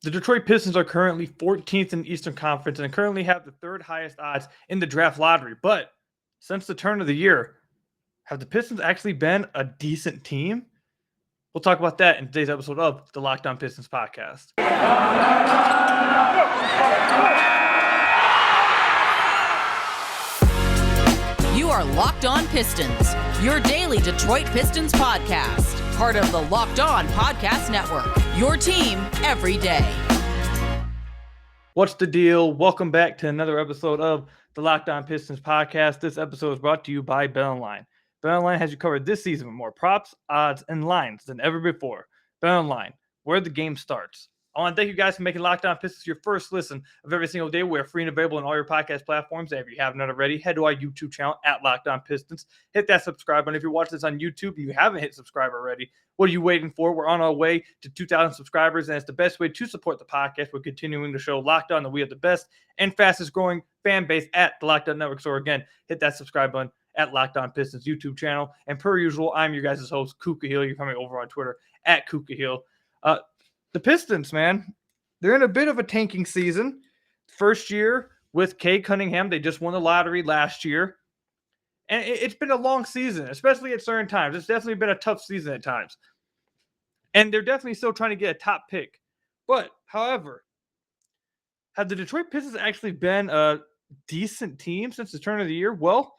The Detroit Pistons are currently 14th in the Eastern Conference and currently have the third highest odds in the draft lottery. But since the turn of the year, have the Pistons actually been a decent team? We'll talk about that in today's episode of the Locked On Pistons podcast. You are Locked On Pistons, your daily Detroit Pistons podcast. Part of the Locked On Podcast Network, your team every day. What's the deal? Welcome back to another episode of the Locked On Pistons podcast. This episode is brought to you by BetOnline. BetOnline has you covered this season with more props, odds, and lines than ever before. BetOnline, where the game starts. I want to thank you guys for making Locked On Pistons your first listen of every single day. We're free and available on all your podcast platforms. And if you haven't already, head to our YouTube channel at Locked On Pistons. Hit that subscribe button. If you're watching this on YouTube and you haven't hit subscribe already, what are you waiting for? We're on our way to 2,000 subscribers, and it's the best way to support the podcast. We're continuing to show Locked On that we have the best and fastest growing fan base at the Locked On Network. So again, hit that subscribe button at Locked On Pistons YouTube channel. And per usual, I'm your guys' host, Kuka Hill. You're coming over on Twitter at Kuka Hill. The Pistons, man, they're in a bit of a tanking season. First year with Cade Cunningham. They just won the lottery last year. And it's been a long season, especially at certain times. It's definitely been a tough season at times. And they're definitely still trying to get a top pick. But, however, have the Detroit Pistons actually been a decent team since the turn of the year? Well,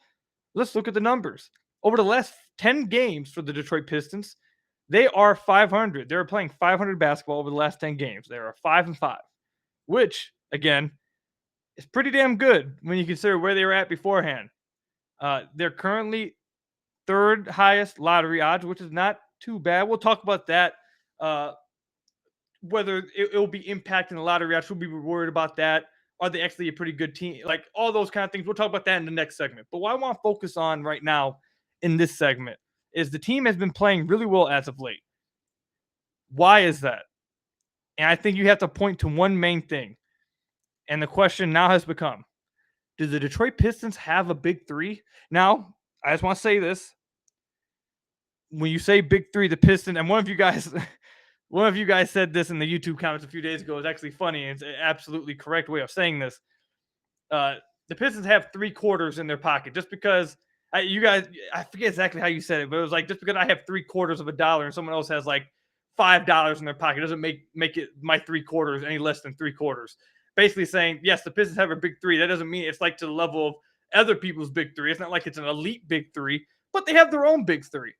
let's look at the numbers. Over the last 10 games for the Detroit Pistons, they are 500. They're playing 500 basketball over the last 10 games. They are 5-5, which, again, is pretty damn good when you consider where they were at beforehand. They're currently third highest lottery odds, which is not too bad. We'll talk about that, whether it will be impacting the lottery odds. Should we be worried about that? Are they actually a pretty good team? Like all those kind of things. We'll talk about that in the next segment. But what I want to focus on right now in this segment is the team has been playing really well as of late. Why is that? And I think you have to point to one main thing. And the question now has become, do the Detroit Pistons have a big three? Now, I just want to say this. When you say big three, the Pistons, and one of you guys said this in the YouTube comments a few days ago. It's actually funny. And it's an absolutely correct way of saying this. The Pistons have 3 quarters in their pocket just because I forget exactly how you said it, but it was like just because I have 3/4 of a dollar and someone else has like $5 in their pocket doesn't make it my 3/4 any less than 3/4. Basically saying, yes, the Pistons have a big three. That doesn't mean it's like to the level of other people's big three. It's not like it's an elite big three, but they have their own big three.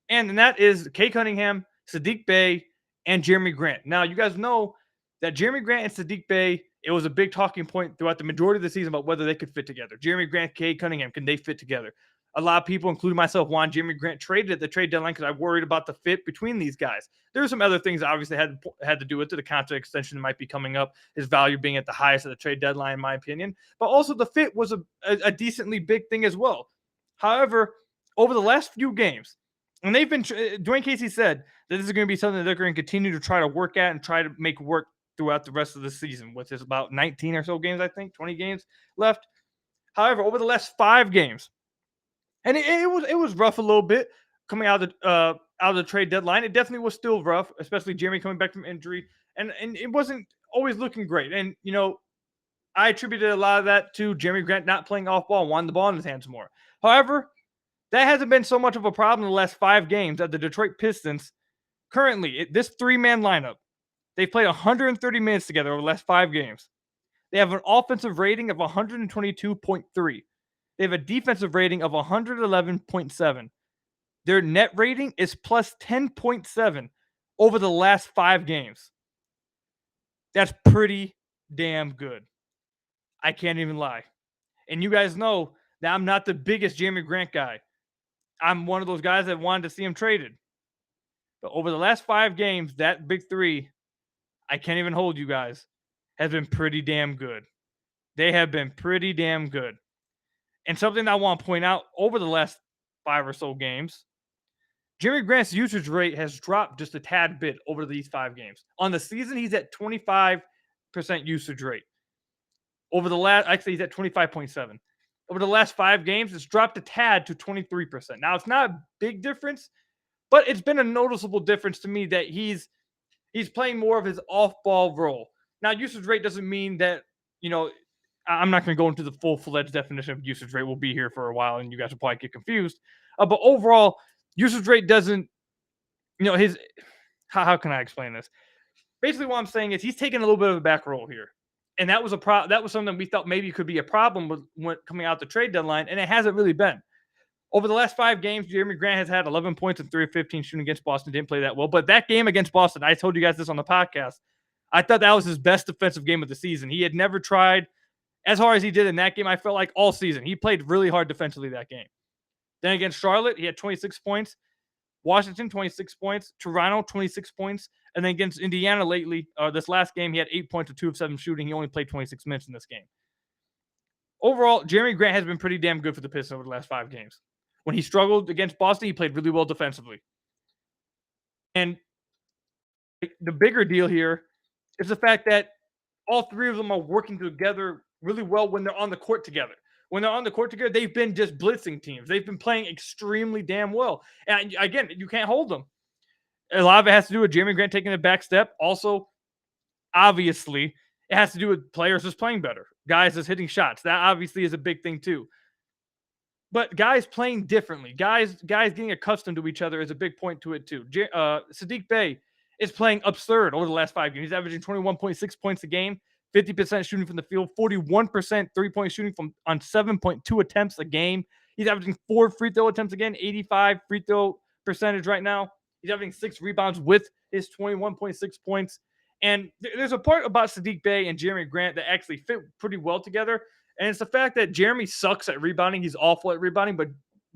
And that is Cade Cunningham, Saddiq Bey, and Jerami Grant. Now, you guys know that Jerami Grant and Saddiq Bey, it was a big talking point throughout the majority of the season about whether they could fit together. Jerami Grant, Cade Cunningham, can they fit together? A lot of people, including myself, want Jerami Grant traded at the trade deadline because I worried about the fit between these guys. There are some other things that obviously had to do with it. The contract extension might be coming up, his value being at the highest of the trade deadline, in my opinion. But also the fit was a decently big thing as well. However, over the last few games, and they've been, Dwayne Casey said that this is going to be something that they're going to continue to try to work at and try to make work throughout the rest of the season, which is about 19 or so games, I think, 20 games left. However, over the last 5 games, and it was rough a little bit coming out of the trade deadline. It definitely was still rough, especially Jerami coming back from injury, and it wasn't always looking great. And I attributed a lot of that to Jerami Grant not playing off ball, wanting the ball in his hands more. However, that hasn't been so much of a problem in the last 5 games that the Detroit Pistons currently, this 3-man lineup, they've played 130 minutes together over the last 5 games. They have an offensive rating of 122.3. They have a defensive rating of 111.7. Their net rating is plus 10.7 over the last 5 games. That's pretty damn good. I can't even lie. And you guys know that I'm not the biggest Jerami Grant guy. I'm one of those guys that wanted to see him traded. But over the last 5 games, that big three, I can't even hold you guys, has been pretty damn good. They have been pretty damn good. And something I want to point out, over the last 5 or so games, Jerami Grant's usage rate has dropped just a tad bit over these 5 games. On the season, he's at 25% usage rate. Actually, he's at 25.7. Over the last 5 games, it's dropped a tad to 23%. Now, it's not a big difference, but it's been a noticeable difference to me that he's playing more of his off-ball role. Now, usage rate doesn't mean that, I'm not going to go into the full-fledged definition of usage rate. We'll be here for a while, and you guys will probably get confused. But overall, usage rate doesn't, how can I explain this? Basically, what I'm saying is he's taking a little bit of a back roll here. And that was that was something we thought maybe could be a problem with when coming out the trade deadline, and it hasn't really been. Over the last 5 games, Jerami Grant has had 11 points and 3 of 15 shooting against Boston. Didn't play that well. But that game against Boston, I told you guys this on the podcast, I thought that was his best defensive game of the season. He had never tried as hard as he did in that game, I felt like, all season. He played really hard defensively that game. Then against Charlotte, he had 26 points. Washington, 26 points. Toronto, 26 points. And then against Indiana lately, this last game, he had 8 points with 2 of 7 shooting. He only played 26 minutes in this game. Overall, Jerami Grant has been pretty damn good for the Pistons over the last 5 games. When he struggled against Boston, he played really well defensively. And the bigger deal here is the fact that all 3 of them are working together really well when they're on the court together. When they're on the court together, they've been just blitzing teams. They've been playing extremely damn well. And again, you can't hold them. A lot of it has to do with Jerami Grant taking a back step. Also, obviously, it has to do with players just playing better. Guys just hitting shots. That obviously is a big thing too. But guys playing differently. Guys getting accustomed to each other is a big point to it too. Saddiq Bey is playing absurd over the last 5 games. He's averaging 21.6 points a game, 50% shooting from the field, 41% three-point shooting on 7.2 attempts a game. He's averaging 4 free throw attempts again, 85 free throw percentage right now. He's averaging 6 rebounds with his 21.6 points. And there's a part about Saddiq Bey and Jerami Grant that actually fit pretty well together. And it's the fact that Jerami sucks at rebounding. He's awful at rebounding, but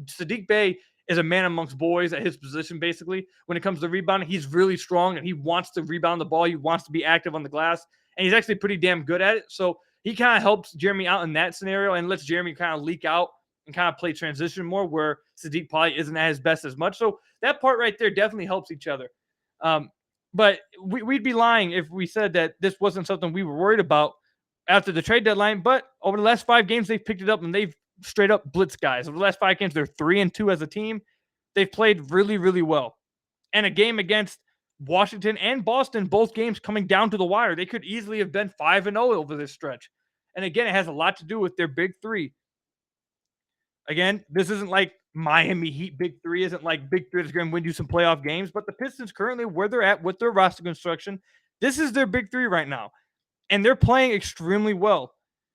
Saddiq Bey is a man amongst boys at his position, basically. When it comes to rebounding, he's really strong, and he wants to rebound the ball. He wants to be active on the glass, and he's actually pretty damn good at it. So he kind of helps Jerami out in that scenario and lets Jerami kind of leak out and kind of play transition more, where Saddiq probably isn't at his best as much. So that part right there definitely helps each other. But we'd be lying if we said that this wasn't something we were worried about after the trade deadline. But over the last 5 games, they've picked it up, and they've straight up blitz guys. Over the last 5 games, they're 3-2 as a team. They've played really, really well. And a game against Washington and Boston, both games coming down to the wire. They could easily have been 5-0 over this stretch. And again, it has a lot to do with their big 3. Again, this isn't like Miami Heat big 3 isn't like big 3 that's going to win you some playoff games, but the Pistons currently where they're at with their roster construction, this is their big 3 right now. And they're playing extremely well.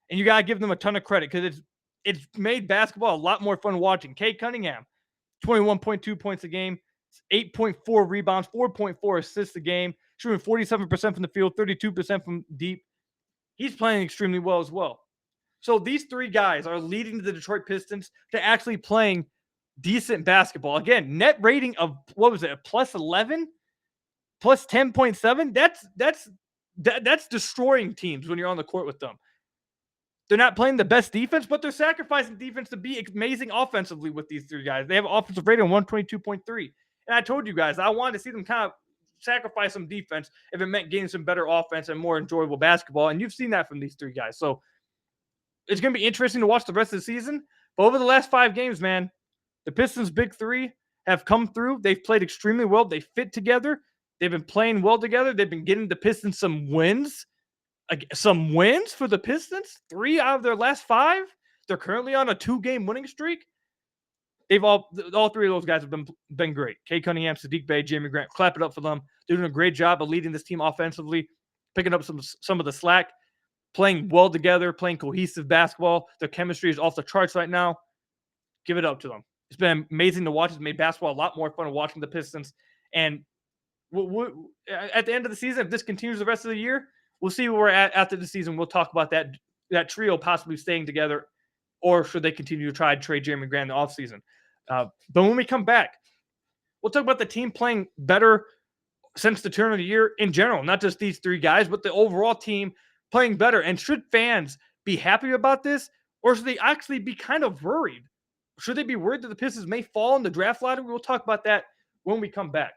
And you got to give them a ton of credit because it's made basketball a lot more fun watching. Cade Cunningham, 21.2 points a game, 8.4 rebounds, 4.4 assists a game, shooting 47% from the field, 32% from deep. He's playing extremely well as well. So these 3 guys are leading the Detroit Pistons to actually playing decent basketball. Again, net rating of, what was it, a plus 11? Plus 10.7? That's destroying teams when you're on the court with them. They're not playing the best defense, but they're sacrificing defense to be amazing offensively with these 3 guys. They have an offensive rating of 122.3. And I told you guys, I wanted to see them kind of sacrifice some defense if it meant getting some better offense and more enjoyable basketball. And you've seen that from these 3 guys. So it's going to be interesting to watch the rest of the season. But over the last 5 games, man, the Pistons' big 3 have come through. They've played extremely well. They fit together. They've been playing well together. They've been getting the Pistons some wins. Some wins for the Pistons. 3 out of their last 5. They're currently on a 2-game winning streak. They've all 3 of those guys have been great. Cade Cunningham, Saddiq Bey, Jerami Grant. Clap it up for them. They're doing a great job of leading this team offensively, picking up some of the slack, playing well together, playing cohesive basketball. Their chemistry is off the charts right now. Give it up to them. It's been amazing to watch. It's made basketball a lot more fun watching the Pistons. And at the end of the season, if this continues the rest of the year, we'll see where we're at after the season. We'll talk about that trio possibly staying together, or should they continue to try to trade Jerami Grant in the offseason. But when we come back, we'll talk about the team playing better since the turn of the year in general, not just these 3 guys, but the overall team playing better. And should fans be happy about this, or should they actually be kind of worried? Should they be worried that the Pistons may fall in the draft lottery? We'll talk about that when we come back.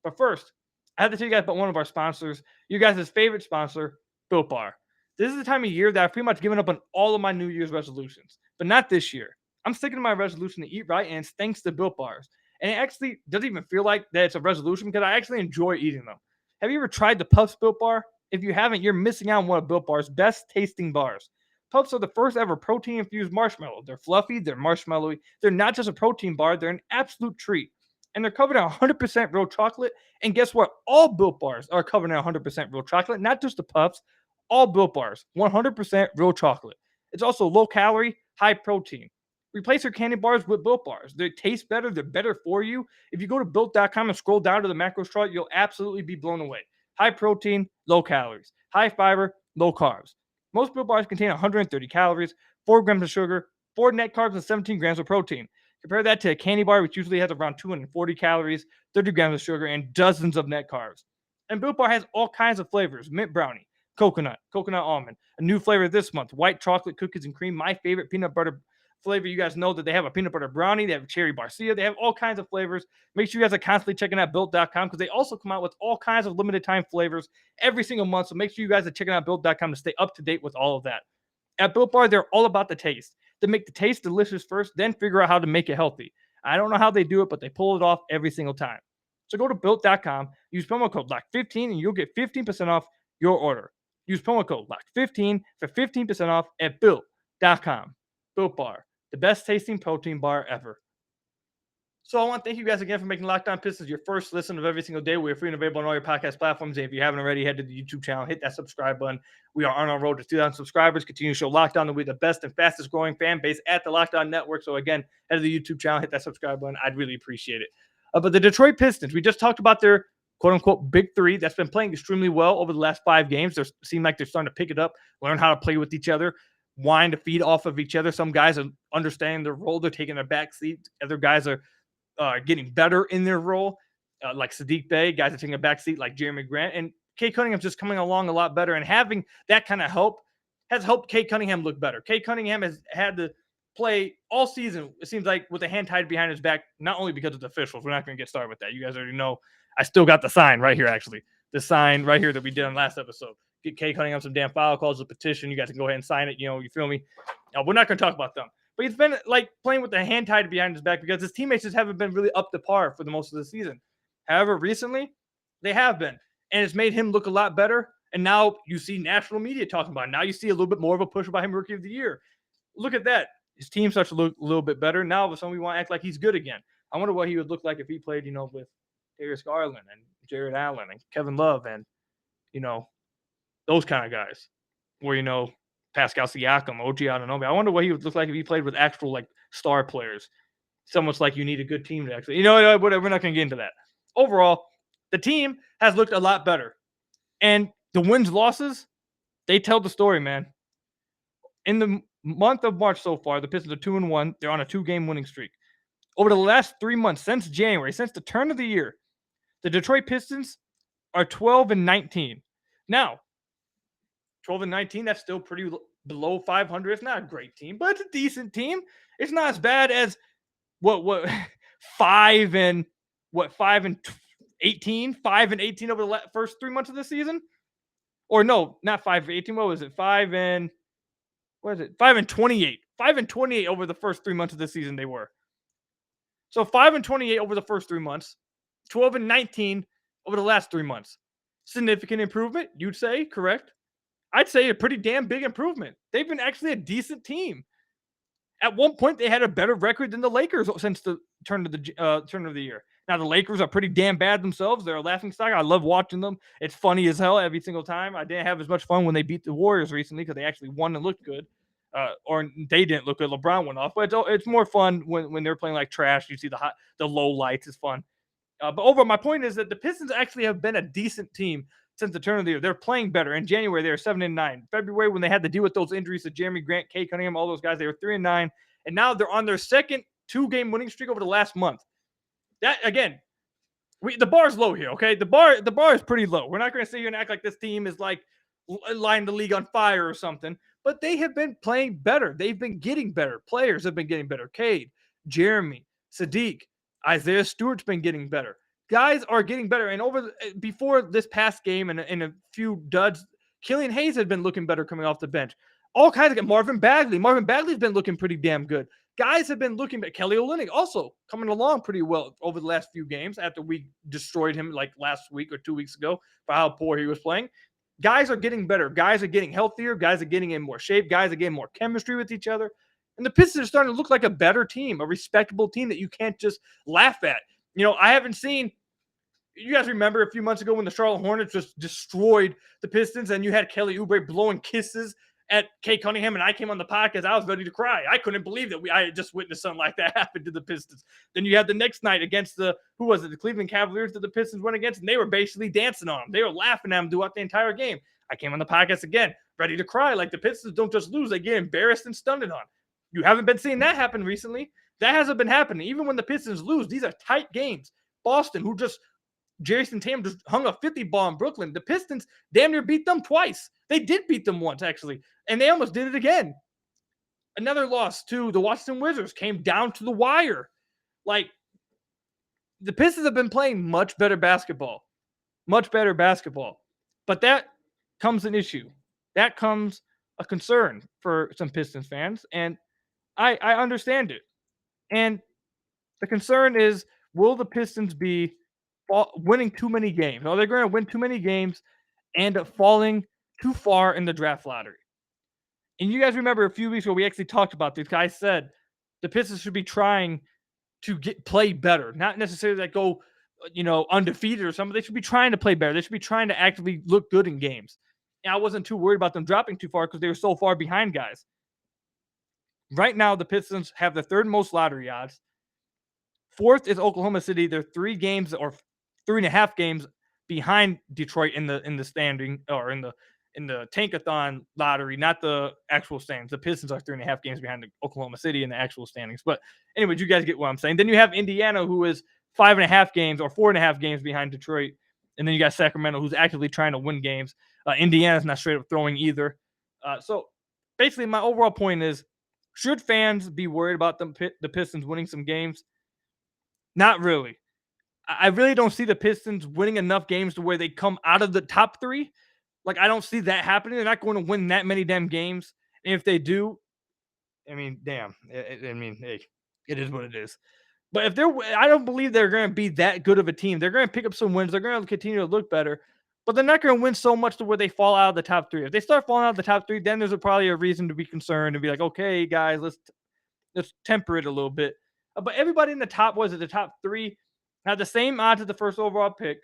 But first, I have to tell you guys about one of our sponsors, you guys' favorite sponsor, Built Bar. This is the time of year that I've pretty much given up on all of my New Year's resolutions, but not this year. I'm sticking to my resolution to eat right, and it's thanks to Built Bars. And it actually doesn't even feel like that it's a resolution because I actually enjoy eating them. Have you ever tried the Puffs Built Bar? If you haven't, you're missing out on one of Built Bar's best tasting bars. Puffs are the first ever protein-infused marshmallow. They're fluffy, they're marshmallowy. They're not just a protein bar, they're an absolute treat. And they're covered in 100% real chocolate. And guess what? All Built Bars are covered in 100% real chocolate, not just the Puffs. All Built Bars, 100% real chocolate. It's also low calorie, high protein. Replace your candy bars with Built Bars. They taste better, they're better for you. If you go to Built.com and scroll down to the macros chart, you'll absolutely be blown away. High protein, low calories. High fiber, low carbs. Most Built Bars contain 130 calories, 4 grams of sugar, 4 net carbs, and 17 grams of protein. Compare that to a candy bar, which usually has around 240 calories, 30 grams of sugar, and dozens of net carbs. And Built Bar has all kinds of flavors: mint brownie, coconut almond. A new flavor this month: white chocolate cookies and cream. My favorite, peanut butter flavor. You guys know that they have a peanut butter brownie. They have cherry barcia. They have all kinds of flavors. Make sure you guys are constantly checking out Built.com because they also come out with all kinds of limited time flavors every single month. So make sure you guys are checking out Built.com to stay up to date with all of that. At Built Bar, they're all about the taste. They make the taste delicious first, then figure out how to make it healthy. I don't know how they do it, but they pull it off every single time. So go to Built.com, use promo code LOCK15, and you'll get 15% off your order. Use promo code LOCK15 for 15% off at Built.com. Built Bar, the best tasting protein bar ever. So I want to thank you guys again for making Locked On Pistons your first listen of every single day. We are free and available on all your podcast platforms. And if you haven't already, head to the YouTube channel, hit that subscribe button. We are on our road to 2,000 subscribers. Continue to show Locked On that we're the best and fastest growing fan base at the Locked On Network. So again, head to the YouTube channel, hit that subscribe button. I'd really appreciate it. But the Detroit Pistons, we just talked about their quote-unquote big three that's been playing extremely well over the last 5 games. They seem like they're starting to pick it up, learn how to play with each other, whine to feed off of each other. Some guys are understanding their role. They're taking their back seat. Other guys are getting better in their role, like Saddiq Bey. Guys are taking a back seat like Jerami Grant. And Cade Cunningham's just coming along a lot better. And having that kind of help has helped Cade Cunningham look better. Cade Cunningham has had to play all season, it seems like, with a hand tied behind his back, not only because of the officials. We're not going to get started with that. You guys already know. I still got the sign right here, actually. The sign right here that we did on last episode. Get Cade Cunningham some damn foul calls, a petition. You guys can go ahead and sign it. You feel me? We're not going to talk about them. But he's been like playing with the hand tied behind his back because his teammates just haven't been really up to par for the most of the season. However, recently, they have been. And it's made him look a lot better. And now you see national media talking about it. Now you see a little bit more of a push about him Rookie of the Year. Look at that. His team starts to look a little bit better. Now all of a sudden we want to act like he's good again. I wonder what he would look like if he played, with Darius Garland and Jared Allen and Kevin Love and, those kind of guys. Where, Pascal Siakam, OG Anunoby. I wonder what he would look like if he played with actual, star players. It's almost like you need a good team to actually, whatever. We're not going to get into that. Overall, the team has looked a lot better. And the wins, losses, they tell the story, man. In the month of March so far, the Pistons are 2-1. They're on a 2-game winning streak. Over the last 3 months, since January, since the turn of the year, the Detroit Pistons are 12-19. Now, 12-19, that's still pretty below 500. It's not a great team, but it's a decent team. It's not as bad as what 5-18, 5-18 over the first 3 months of the season. Or no, not 5-18. What was it? 5-28. 5-28 over the first 3 months of the season they were. So 5-28 over the first 3 months. 12-19 over the last 3 months. Significant improvement, you'd say, correct? I'd say a pretty damn big improvement. They've been actually a decent team. At one point, they had a better record than the Lakers since the turn of the year. Now, the Lakers are pretty damn bad themselves. They're a laughingstock. I love watching them. It's funny as hell every single time. I didn't have as much fun when they beat the Warriors recently because they actually won and looked good. Or they didn't look good. LeBron went off. But it's more fun when they're playing like trash. You see the low lights. It's fun. But overall, my point is that the Pistons actually have been a decent team since the turn of the year. They're playing better. In January, they were 7-9. February, when they had to deal with those injuries to Jerami Grant, Cade Cunningham, all those guys, they were 3-9. And now they're on their second 2-game winning streak over the last month. That, again, the bar's low here, okay? The bar is pretty low. We're not going to sit here and act like this team is like lighting the league on fire or something. But they have been playing better. They've been getting better. Players have been getting better. Cade, Jerami, Saddiq, Isaiah Stewart's been getting better. Guys are getting better. And before this past game and a few duds, Killian Hayes had been looking better coming off the bench. All kinds of Marvin Bagley. Marvin Bagley's been looking pretty damn good. Guys have been looking at Kelly Olynyk also coming along pretty well over the last few games after we destroyed him like last week or 2 weeks ago for how poor he was playing. guys are getting better. Guys are getting healthier. Guys are getting in more shape. Guys are getting more chemistry with each other. And the Pistons are starting to look like a better team, a respectable team that you can't just laugh at. I haven't seen – you guys remember a few months ago when the Charlotte Hornets just destroyed the Pistons and you had Kelly Oubre blowing kisses at Cade Cunningham, and I came on the podcast. I was ready to cry. I couldn't believe that I had just witnessed something like that happen to the Pistons. Then you had the next night against the Cleveland Cavaliers that the Pistons went against, and they were basically dancing on them. They were laughing at them throughout the entire game. I came on the podcast again, ready to cry. Like, the Pistons don't just lose, they get embarrassed and stunned on. You haven't been seeing that happen recently. That hasn't been happening. Even when the Pistons lose, these are tight games. Boston, who just Jason Tatum just hung a 50 ball in Brooklyn. The Pistons damn near beat them twice. They did beat them once, actually, and they almost did it again. Another loss to the Washington Wizards came down to the wire. Like, the Pistons have been playing much better basketball. But that comes an issue. That comes a concern for some Pistons fans, and I understand it. And the concern is, will the Pistons be winning too many games? Are they going to win too many games and falling too far in the draft lottery? And you guys remember a few weeks ago, we actually talked about this. Guy said the Pistons should be trying to play better, not necessarily like go, undefeated or something. They should be trying to play better. They should be trying to actively look good in games. And I wasn't too worried about them dropping too far because they were so far behind guys. Right now, the Pistons have the third most lottery odds. Fourth is Oklahoma City. They're 3 games or 3.5 games behind Detroit in the standing, or in the tankathon lottery, not the actual standings. The Pistons are 3.5 games behind the Oklahoma City in the actual standings. But anyways, you guys get what I'm saying. Then you have Indiana, who is 5.5 games or 4.5 games behind Detroit. And then you got Sacramento, who's actively trying to win games. Indiana's not straight up throwing either. So basically, my overall point is, should fans be worried about the Pistons winning some games? Not really. I really don't see the Pistons winning enough games to where they come out of the top 3. Like, I don't see that happening. They're not going to win that many damn games. And if they do, I mean, damn. Hey, it is what it is. But I don't believe they're going to be that good of a team. They're going to pick up some wins. They're going to continue to look better. But they're not going to win so much to where they fall out of the top 3. If they start falling out of the top 3, then there's probably a reason to be concerned and be like, okay, guys, let's temper it a little bit. But everybody in the top 3 have the same odds as the first overall pick.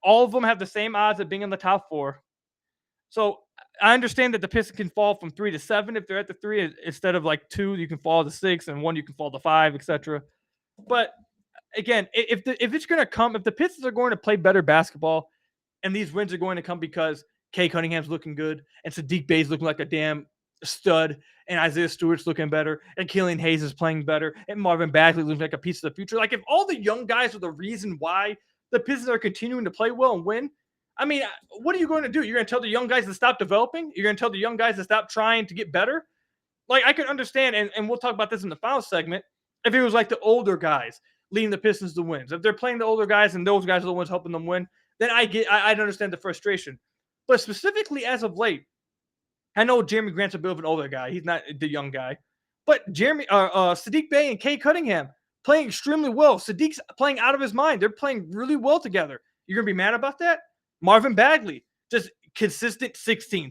All of them have the same odds of being in the top 4. So I understand that the Pistons can fall from 3 to 7 if they're at the 3. Instead of like 2, you can fall to 6, and 1 you can fall to 5, etc. But again, if it's going to come, if the Pistons are going to play better basketball, and these wins are going to come because Cade Cunningham's looking good, and Saddiq Bey's looking like a damn stud, and Isaiah Stewart's looking better, and Killian Hayes is playing better, and Marvin Bagley looks like a piece of the future. Like, if all the young guys are the reason why the Pistons are continuing to play well and win, I mean, what are you going to do? You're going to tell the young guys to stop developing? You're going to tell the young guys to stop trying to get better? Like, I can understand, and we'll talk about this in the final segment, if it was like the older guys leading the Pistons to wins. If they're playing the older guys and those guys are the ones helping them win, then I'd understand the frustration. But specifically as of late, I know Jerami Grant's a bit of an older guy. He's not the young guy. But Saddiq Bey and Cade Cunningham playing extremely well. Saddiq's playing out of his mind. They're playing really well together. You're going to be mad about that? Marvin Bagley, just consistent 16,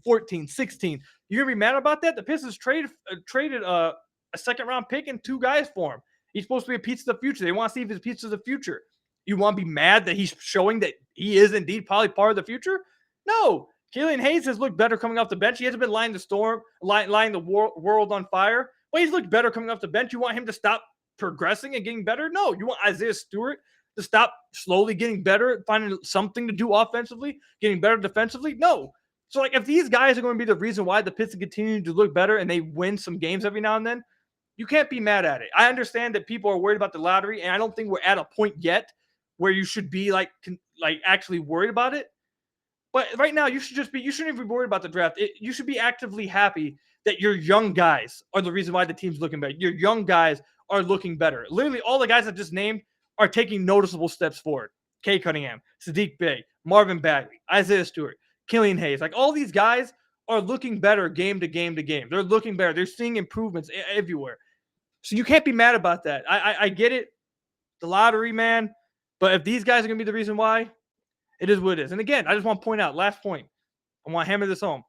14, 16. You're going to be mad about that? The Pistons traded a second-round pick and 2 guys for him. He's supposed to be a piece of the future. They want to see if he's a piece of the future. You want to be mad that he's showing that he is indeed probably part of the future? No. Killian Hayes has looked better coming off the bench. He hasn't been lighting the world on fire, but he's looked better coming off the bench. You want him to stop progressing and getting better? No. You want Isaiah Stewart to stop slowly getting better, finding something to do offensively, getting better defensively? No. So, like, if these guys are going to be the reason why the Pistons continue to look better and they win some games every now and then, you can't be mad at it. I understand that people are worried about the lottery, and I don't think we're at a point yet where you should be like actually worried about it. But right now, you shouldn't even be worried about the draft. You should be actively happy that your young guys are the reason why the team's looking better. Your young guys are looking better. Literally, all the guys I just named are taking noticeable steps forward. Cade Cunningham, Saddiq Bey, Marvin Bagley, Isaiah Stewart, Killian Hayes. Like, all these guys are looking better game to game to game. They're looking better. They're seeing improvements everywhere. So you can't be mad about that. I get it. The lottery, man. But if these guys are going to be the reason why, It is what it is. And again, I just want to point out, last point, I want to hammer this home.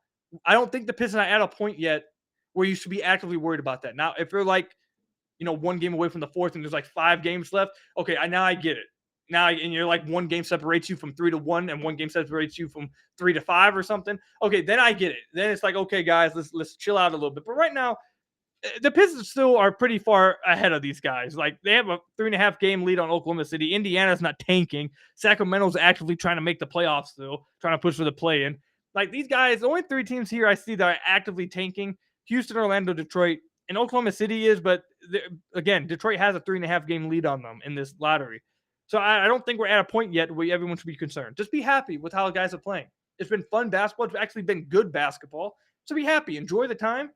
I don't think the Pistons are at a point yet where you should be actively worried about that. Now, if you're like, one game away from the fourth and there's like 5 games left, okay, now I get it. Now, and you're like 1 game separates you from 3-1 and 1 game separates you from 3-5 or something. Okay, then I get it. Then it's like, okay, guys, let's chill out a little bit. But right now, the Pistons still are pretty far ahead of these guys. Like, they have a 3.5 game lead on Oklahoma City. Indiana's not tanking. Sacramento's actively trying to make the playoffs still, trying to push for the play-in. Like, these guys, the only 3 teams here I see that are actively tanking: Houston, Orlando, Detroit, and Oklahoma City is. But again, Detroit has a 3.5 game lead on them in this lottery. So I don't think we're at a point yet where everyone should be concerned. Just be happy with how the guys are playing. It's been fun basketball. It's actually been good basketball. So be happy. Enjoy the time.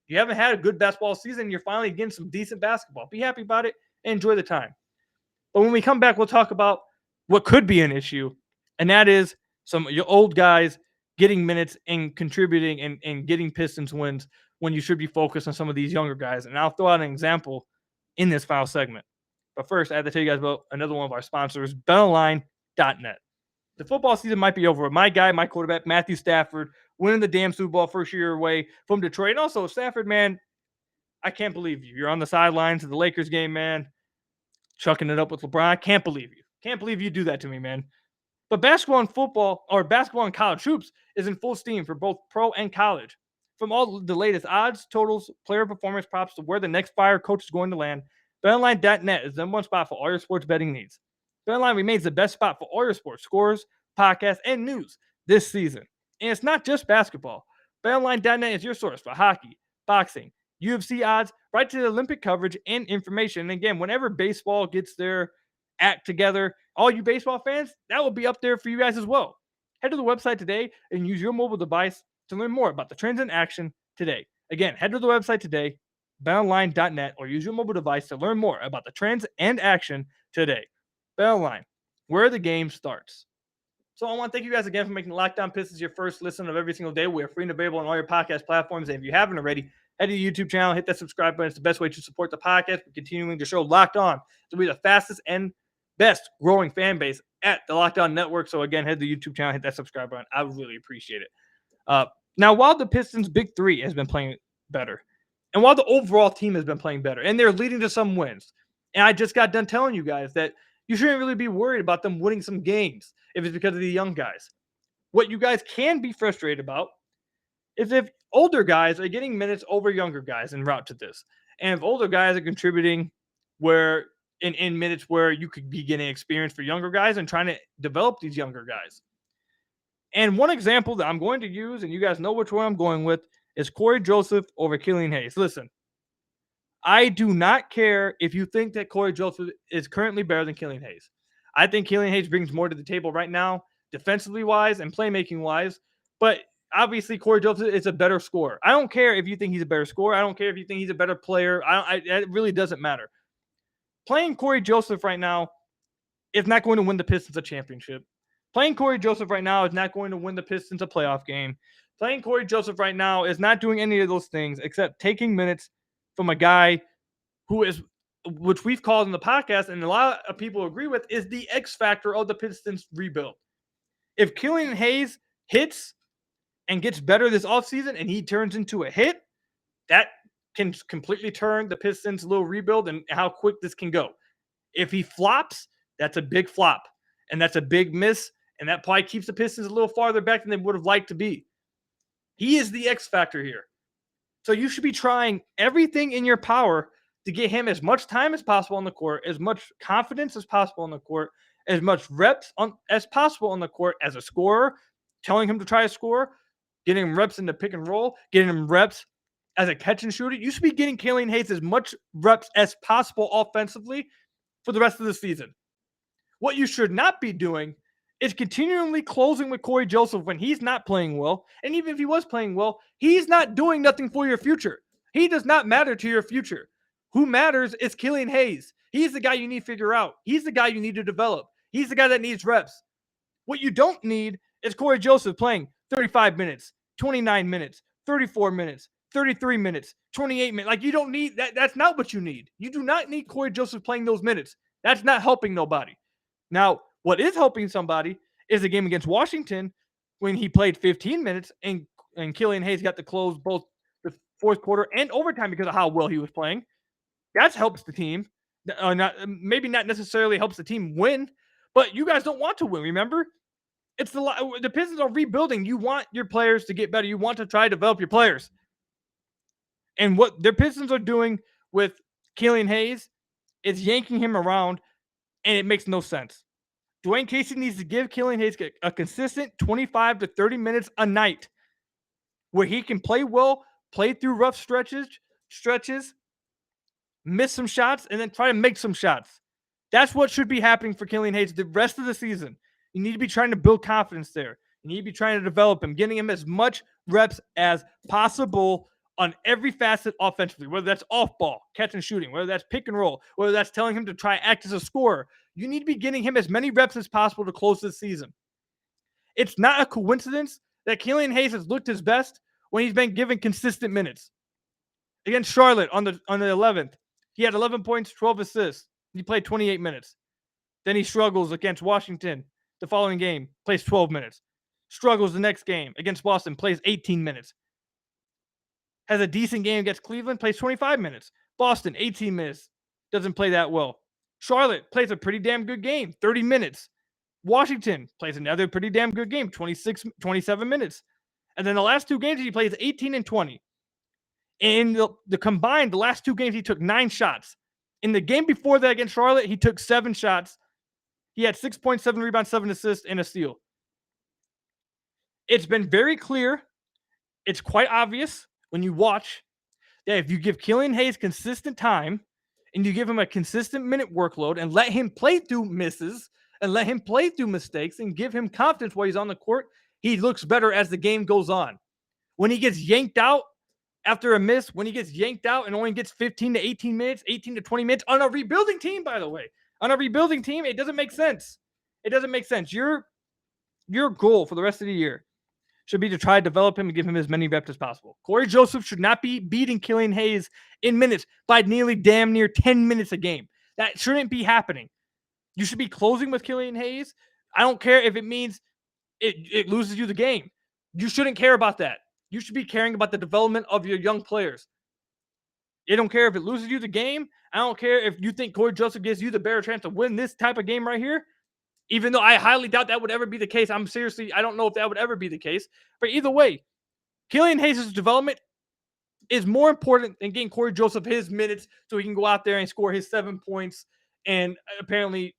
You haven't had a good basketball season. You're finally getting some decent basketball. Be happy about it and enjoy the time. But when we come back, we'll talk about what could be an issue, and that is some of your old guys getting minutes and contributing and getting Pistons wins when you should be focused on some of these younger guys. And I'll throw out an example in this final segment. But first, I have to tell you guys about another one of our sponsors, BetOnline.net. The football season might be over. My guy, my quarterback, Matthew Stafford, winning the damn Super Bowl first year away from Detroit. And also, Stafford, man, I can't believe you. You're on the sidelines of the Lakers game, man, chucking it up with LeBron. I can't believe you. Can't believe you do that to me, man. But basketball and college hoops is in full steam for both pro and college. From all the latest odds, totals, player performance props to where the next fire coach is going to land, BetOnline.net is the #1 spot for all your sports betting needs. BetOnline remains the best spot for all your sports scores, podcasts, and news this season. And it's not just basketball. BetOnline.net is your source for hockey, boxing, UFC odds, right to the Olympic coverage and information. And again, whenever baseball gets their act together, all you baseball fans, that will be up there for you guys as well. Head to the website today and use your mobile device to learn more about the trends in action today. Again, head to the website today, BetOnline.net, or use your mobile device to learn more about the trends and action today. BetOnline, where the game starts. So I want to thank you guys again for making Locked On Pistons your first listen of every single day. We are free and available on all your podcast platforms. And if you haven't already, head to the YouTube channel, hit that subscribe button. It's the best way to support the podcast. We're continuing to show Locked On to be the fastest and best growing fan base at the Locked On Network. So again, head to the YouTube channel, hit that subscribe button. I would really appreciate it. Now, while the Pistons' big three has been playing better, and while the overall team has been playing better, and they're leading to some wins, and I just got done telling you guys that you shouldn't really be worried about them winning some games if it's because of the young guys. What you guys can be frustrated about is if older guys are getting minutes over younger guys en route to this. And if older guys are contributing where in minutes where you could be getting experience for younger guys and trying to develop these younger guys. And one example that I'm going to use, and you guys know which one I'm going with, is Corey Joseph over Killian Hayes. Listen, I do not care if you think that Corey Joseph is currently better than Killian Hayes. I think Killian Hayes brings more to the table right now, defensively wise and playmaking wise. But obviously, Corey Joseph is a better scorer. I don't care if you think he's a better scorer. I don't care if you think he's a better player. It really doesn't matter. Playing Corey Joseph right now is not going to win the Pistons a championship. Playing Corey Joseph right now is not going to win the Pistons a playoff game. Playing Corey Joseph right now is not doing any of those things except taking minutes from a guy who is, which we've called in the podcast, and a lot of people agree with, is the X factor of the Pistons rebuild. If Killian Hayes hits and gets better this offseason and he turns into a hit, that can completely turn the Pistons' little rebuild and how quick this can go. If he flops, that's a big flop, and that's a big miss, and that probably keeps the Pistons a little farther back than they would have liked to be. He is the X factor here. So you should be trying everything in your power to get him as much time as possible on the court, as much confidence as possible on the court, as much reps as possible on the court as a scorer, telling him to try to score, getting him reps in the pick and roll, getting him reps as a catch and shooter. You should be getting Killian Hayes as much reps as possible offensively for the rest of the season. What you should not be doing is continually closing with Corey Joseph when he's not playing well. And even if he was playing well, he's not doing nothing for your future. He does not matter to your future. Who matters is Killian Hayes. He's the guy you need to figure out. He's the guy you need to develop. He's the guy that needs reps. What you don't need is Corey Joseph playing 35 minutes, 29 minutes, 34 minutes, 33 minutes, 28 minutes. Like, you don't need that. That's not what you need. You do not need Corey Joseph playing those minutes. That's not helping nobody. Now, what is helping somebody is the game against Washington when he played 15 minutes and Killian Hayes got to close both the fourth quarter and overtime because of how well he was playing. That helps the team. Maybe not necessarily helps the team win, but you guys don't want to win, remember? It's the Pistons are rebuilding. You want your players to get better. You want to try to develop your players. And what their Pistons are doing with Killian Hayes is yanking him around, and it makes no sense. Dwayne Casey needs to give Killian Hayes a consistent 25 to 30 minutes a night where he can play well, play through rough stretches, miss some shots, and then try to make some shots. That's what should be happening for Killian Hayes the rest of the season. You need to be trying to build confidence there. You need to be trying to develop him, getting him as much reps as possible on every facet offensively, whether that's off ball, catch and shooting, whether that's pick and roll, whether that's telling him to try act as a scorer. You need to be getting him as many reps as possible to close this season. It's not a coincidence that Killian Hayes has looked his best when he's been given consistent minutes. Against Charlotte on the 11th, he had 11 points, 12 assists. He played 28 minutes. Then he struggles against Washington the following game, plays 12 minutes. Struggles the next game against Boston, plays 18 minutes. Has a decent game against Cleveland, plays 25 minutes. Boston, 18 minutes. Doesn't play that well. Charlotte plays a pretty damn good game, 30 minutes. Washington plays another pretty damn good game, 27 minutes. And then the last two games, he plays 18 and 20. In the combined, the last two games, he took 9 shots. In the game before that against Charlotte, he took 7 shots. He had 6.7 rebounds, 7 assists, and a steal. It's been very clear. It's quite obvious when you watch that if you give Killian Hayes consistent time and you give him a consistent minute workload and let him play through misses and let him play through mistakes and give him confidence while he's on the court, he looks better as the game goes on. When he gets yanked out after a miss, when he gets yanked out and only gets 15 to 18 minutes, 18 to 20 minutes on a rebuilding team, by the way, on a rebuilding team, it doesn't make sense. It doesn't make sense. Your goal for the rest of the year should be to try to develop him and give him as many reps as possible. Corey Joseph should not be beating Killian Hayes in minutes by nearly damn near 10 minutes a game. That shouldn't be happening. You should be closing with Killian Hayes. I don't care if it means it loses you the game. You shouldn't care about that. You should be caring about the development of your young players. You don't care if it loses you the game. I don't care if you think Corey Joseph gives you the better chance to win this type of game right here. Even though I highly doubt that would ever be the case. I don't know if that would ever be the case. But either way, Killian Hayes' development is more important than getting Corey Joseph his minutes so he can go out there and score his 7 points. And apparently,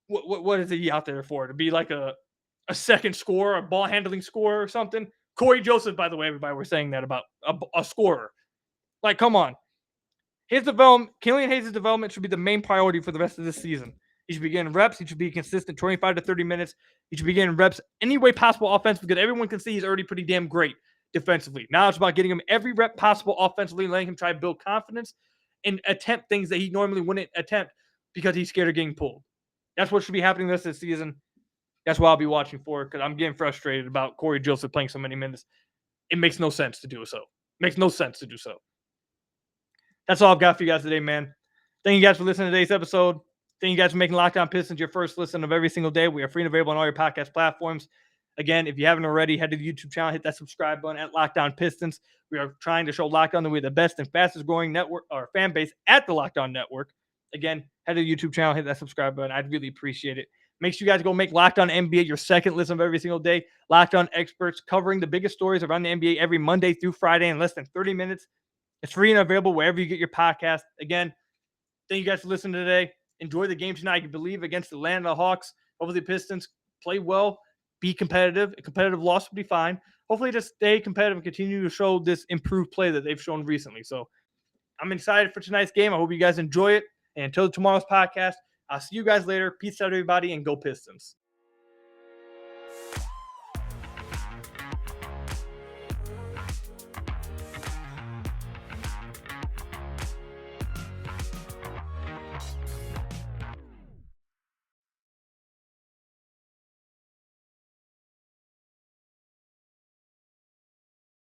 what is he out there for? To be like a second scorer, a ball handling scorer or something? Corey Joseph, by the way, everybody was saying that about a scorer. Like, come on. Killian Hayes' development should be the main priority for the rest of this season. He should be getting reps. He should be consistent 25 to 30 minutes. He should be getting reps any way possible offense because everyone can see he's already pretty damn great defensively. Now it's about getting him every rep possible offensively, letting him try to build confidence and attempt things that he normally wouldn't attempt because he's scared of getting pulled. That's what should be happening this season. That's what I'll be watching for because I'm getting frustrated about Corey Joseph playing so many minutes. It makes no sense to do so. Makes no sense to do so. That's all I've got for you guys today, man. Thank you guys for listening to today's episode. Thank you guys for making Locked On Pistons your first listen of every single day. We are free and available on all your podcast platforms. Again, if you haven't already, head to the YouTube channel, hit that subscribe button at Locked On Pistons. We are trying to show Locked On that we're the best and fastest growing network or fan base at the Locked On Network. Again, head to the YouTube channel, hit that subscribe button. I'd really appreciate it. Make sure you guys go make Locked On NBA your second listen of every single day. Locked On experts covering the biggest stories around the NBA every Monday through Friday in less than 30 minutes. It's free and available wherever you get your podcast. Again, thank you guys for listening today. Enjoy the game tonight. You believe against the Atlanta Hawks. Hopefully the Pistons play well, be competitive. A competitive loss will be fine. Hopefully just stay competitive and continue to show this improved play that they've shown recently. So I'm excited for tonight's game. I hope you guys enjoy it. And until tomorrow's podcast, I'll see you guys later. Peace out, everybody, and go Pistons.